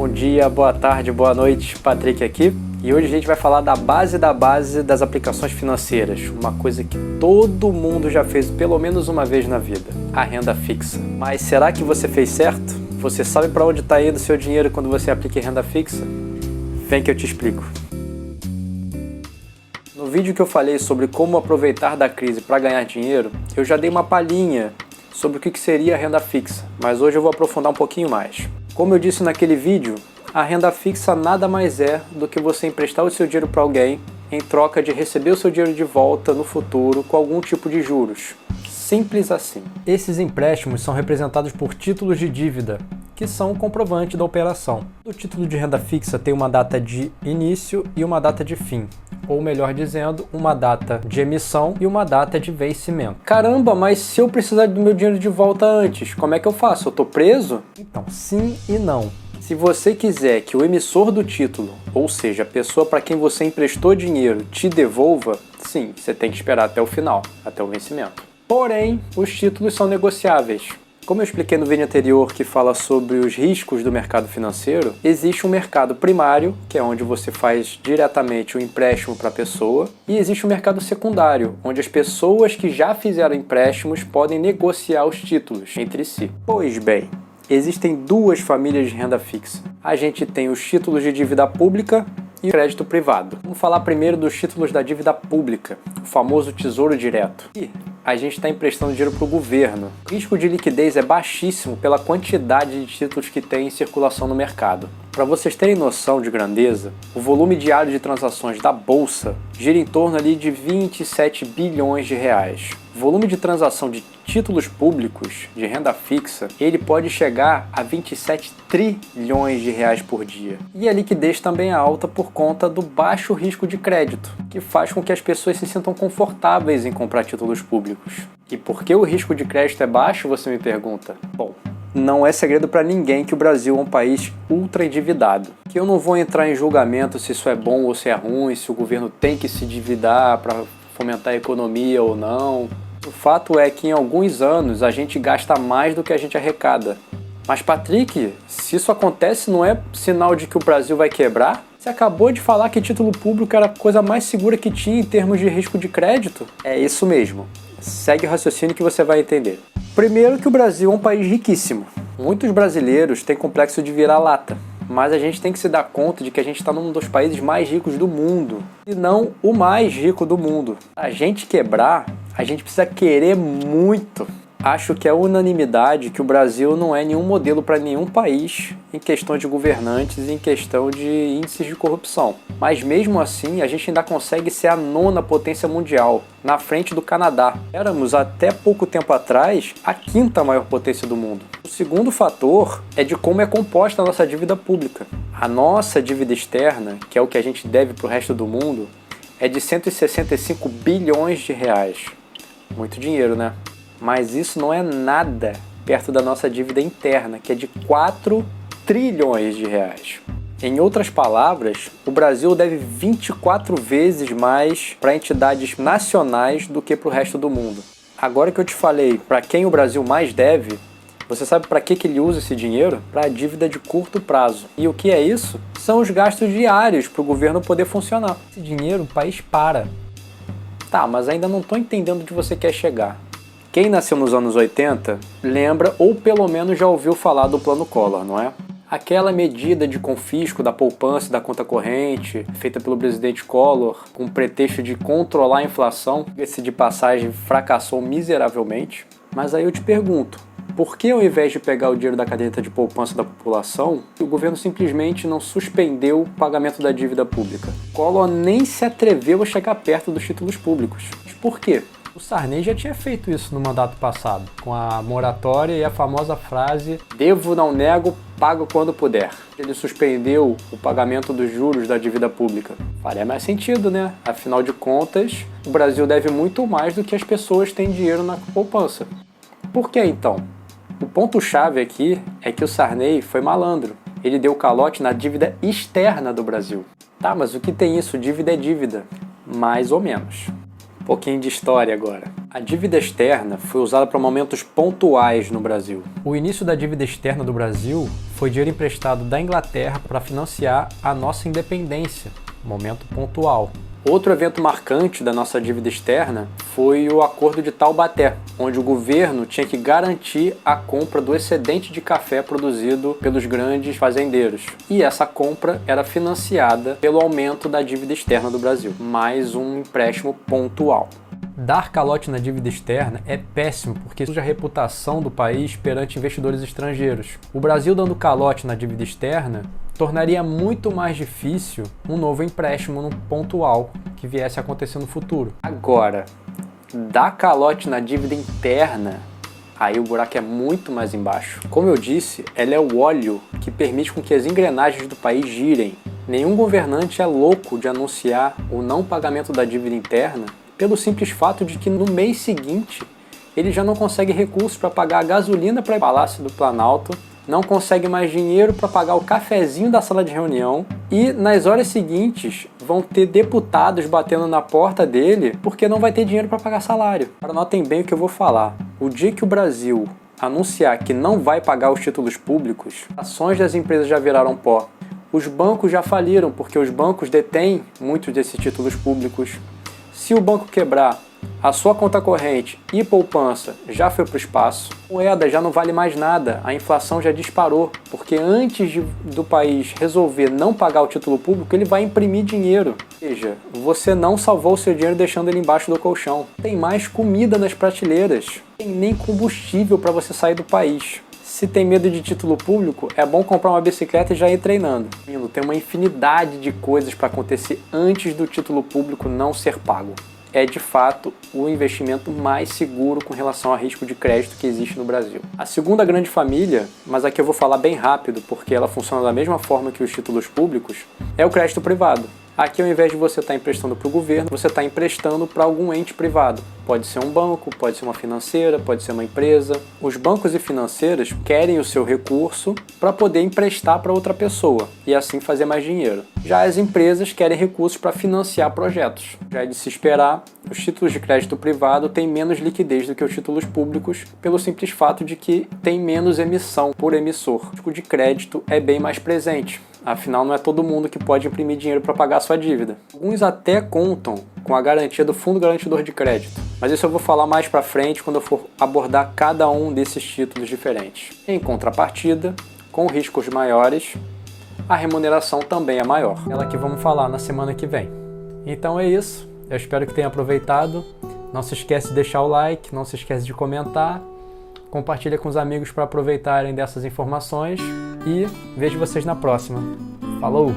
Bom dia, boa tarde, boa noite, Patrick aqui. E hoje a gente vai falar da base das aplicações financeiras, uma coisa que todo mundo já fez pelo menos uma vez na vida, a renda fixa. Mas será que você fez certo? Você sabe para onde está indo o seu dinheiro quando você aplica em renda fixa? Vem que eu te explico. No vídeo que eu falei sobre como aproveitar da crise para ganhar dinheiro, eu já dei uma palhinha sobre o que seria a renda fixa, mas hoje eu vou aprofundar um pouquinho mais. Como eu disse naquele vídeo, a renda fixa nada mais é do que você emprestar o seu dinheiro para alguém em troca de receber o seu dinheiro de volta no futuro com algum tipo de juros. Simples assim. Esses empréstimos são representados por títulos de dívida, que são o comprovante da operação. O título de renda fixa tem uma data de início e uma data de fim, ou melhor dizendo, uma data de emissão e uma data de vencimento. Caramba, mas se eu precisar do meu dinheiro de volta antes, como é que eu faço? Eu tô preso? Então, sim e não. Se você quiser que o emissor do título, ou seja, a pessoa para quem você emprestou dinheiro, te devolva, sim, você tem que esperar até o final, até o vencimento. Porém, os títulos são negociáveis. Como eu expliquei no vídeo anterior que fala sobre os riscos do mercado financeiro, existe um mercado primário, que é onde você faz diretamente o empréstimo para a pessoa, e existe um mercado secundário, onde as pessoas que já fizeram empréstimos podem negociar os títulos entre si. Pois bem, existem duas famílias de renda fixa. A gente tem os títulos de dívida pública e o crédito privado. Vamos falar primeiro dos títulos da dívida pública, o famoso Tesouro Direto. E a gente está emprestando dinheiro para o governo. O risco de liquidez é baixíssimo pela quantidade de títulos que tem em circulação no mercado. Para vocês terem noção de grandeza, o volume diário de transações da Bolsa gira em torno ali de 27 bilhões de reais. O volume de transação de títulos públicos de renda fixa, ele pode chegar a 27 trilhões de reais por dia. E a liquidez também é alta por conta do baixo risco de crédito, que faz com que as pessoas se sintam confortáveis em comprar títulos públicos. E por que o risco de crédito é baixo, você me pergunta? Bom, não é segredo para ninguém que o Brasil é um país ultra endividado. Que eu não vou entrar em julgamento se isso é bom ou se é ruim, se o governo tem que se endividar para fomentar a economia ou não. O fato é que em alguns anos a gente gasta mais do que a gente arrecada. Mas Patrick, se isso acontece, não é sinal de que o Brasil vai quebrar? Você acabou de falar que título público era a coisa mais segura que tinha em termos de risco de crédito? É isso mesmo. Segue o raciocínio que você vai entender. Primeiro que o Brasil é um país riquíssimo. Muitos brasileiros têm complexo de vira-lata. Mas a gente tem que se dar conta de que a gente está num dos países mais ricos do mundo. E não o mais rico do mundo. A gente quebrar, a gente precisa querer muito. Acho que é unanimidade que o Brasil não é nenhum modelo para nenhum país em questão de governantes e em questão de índices de corrupção. Mas mesmo assim, a gente ainda consegue ser a nona potência mundial, na frente do Canadá. Éramos, até pouco tempo atrás, a quinta maior potência do mundo. O segundo fator é de como é composta a nossa dívida pública. A nossa dívida externa, que é o que a gente deve para o resto do mundo, é de 165 bilhões de reais. Muito dinheiro, né? Mas isso não é nada perto da nossa dívida interna, que é de 4 trilhões de reais. Em outras palavras, o Brasil deve 24 vezes mais para entidades nacionais do que para o resto do mundo. Agora que eu te falei para quem o Brasil mais deve, você sabe para que ele usa esse dinheiro? Para a dívida de curto prazo. E o que é isso? São os gastos diários para o governo poder funcionar. Esse dinheiro o país para. Tá, mas ainda não estou entendendo onde você quer chegar. Quem nasceu nos anos 80 lembra ou pelo menos já ouviu falar do Plano Collor, não é? Aquela medida de confisco da poupança e da conta corrente, feita pelo presidente Collor, com o pretexto de controlar a inflação, esse de passagem fracassou miseravelmente. Mas aí eu te pergunto, por que ao invés de pegar o dinheiro da caderneta de poupança da população, o governo simplesmente não suspendeu o pagamento da dívida pública? Collor nem se atreveu a chegar perto dos títulos públicos. Mas por quê? O Sarney já tinha feito isso no mandato passado, com a moratória e a famosa frase "devo, não nego, pago quando puder". Ele suspendeu o pagamento dos juros da dívida pública. Faria mais sentido, né? Afinal de contas, o Brasil deve muito mais do que as pessoas têm dinheiro na poupança. Por que então? O ponto-chave aqui é que o Sarney foi malandro. Ele deu calote na dívida externa do Brasil. Tá, mas o que tem isso? Dívida é dívida. Mais ou menos. Um pouquinho de história agora. A dívida externa foi usada para momentos pontuais no Brasil. O início da dívida externa do Brasil foi dinheiro emprestado da Inglaterra para financiar a nossa independência, momento pontual. Outro evento marcante da nossa dívida externa foi o Acordo de Taubaté, onde o governo tinha que garantir a compra do excedente de café produzido pelos grandes fazendeiros. E essa compra era financiada pelo aumento da dívida externa do Brasil, mais um empréstimo pontual. Dar calote na dívida externa é péssimo porque suja a reputação do país perante investidores estrangeiros. O Brasil dando calote na dívida externa tornaria muito mais difícil um novo empréstimo no pontual que viesse a acontecer no futuro. Agora, dar calote na dívida interna, aí o buraco é muito mais embaixo. Como eu disse, ela é o óleo que permite com que as engrenagens do país girem. Nenhum governante é louco de anunciar o não pagamento da dívida interna pelo simples fato de que no mês seguinte ele já não consegue recursos para pagar a gasolina para o Palácio do Planalto, não consegue mais dinheiro para pagar o cafezinho da sala de reunião e nas horas seguintes vão ter deputados batendo na porta dele porque não vai ter dinheiro para pagar salário. Agora notem bem o que eu vou falar. O dia que o Brasil anunciar que não vai pagar os títulos públicos, ações das empresas já viraram pó. Os bancos já faliram porque os bancos detêm muitos desses títulos públicos. Se o banco quebrar, a sua conta corrente e poupança já foi para o espaço, a moeda já não vale mais nada, a inflação já disparou, porque antes do país resolver não pagar o título público, ele vai imprimir dinheiro. Ou seja, você não salvou o seu dinheiro deixando ele embaixo do colchão. Tem mais comida nas prateleiras, tem nem combustível para você sair do país. Se tem medo de título público, é bom comprar uma bicicleta e já ir treinando. Tem uma infinidade de coisas para acontecer antes do título público não ser pago. É de fato o investimento mais seguro com relação a risco de crédito que existe no Brasil. A segunda grande família, mas aqui eu vou falar bem rápido porque ela funciona da mesma forma que os títulos públicos, é o crédito privado. Aqui, ao invés de você estar emprestando para o governo, você está emprestando para algum ente privado. Pode ser um banco, pode ser uma financeira, pode ser uma empresa. Os bancos e financeiras querem o seu recurso para poder emprestar para outra pessoa e assim fazer mais dinheiro. Já as empresas querem recursos para financiar projetos. Já é de se esperar, os títulos de crédito privado têm menos liquidez do que os títulos públicos, pelo simples fato de que tem menos emissão por emissor. O risco de crédito é bem mais presente. Afinal, não é todo mundo que pode imprimir dinheiro para pagar a sua dívida. Alguns até contam com a garantia do Fundo Garantidor de Crédito, mas isso eu vou falar mais para frente quando eu for abordar cada um desses títulos diferentes. Em contrapartida, com riscos maiores, a remuneração também é maior. É ela que vamos falar na semana que vem. Então é isso, eu espero que tenha aproveitado. Não se esquece de deixar o like, não se esquece de comentar, compartilha com os amigos para aproveitarem dessas informações e vejo vocês na próxima. Falou!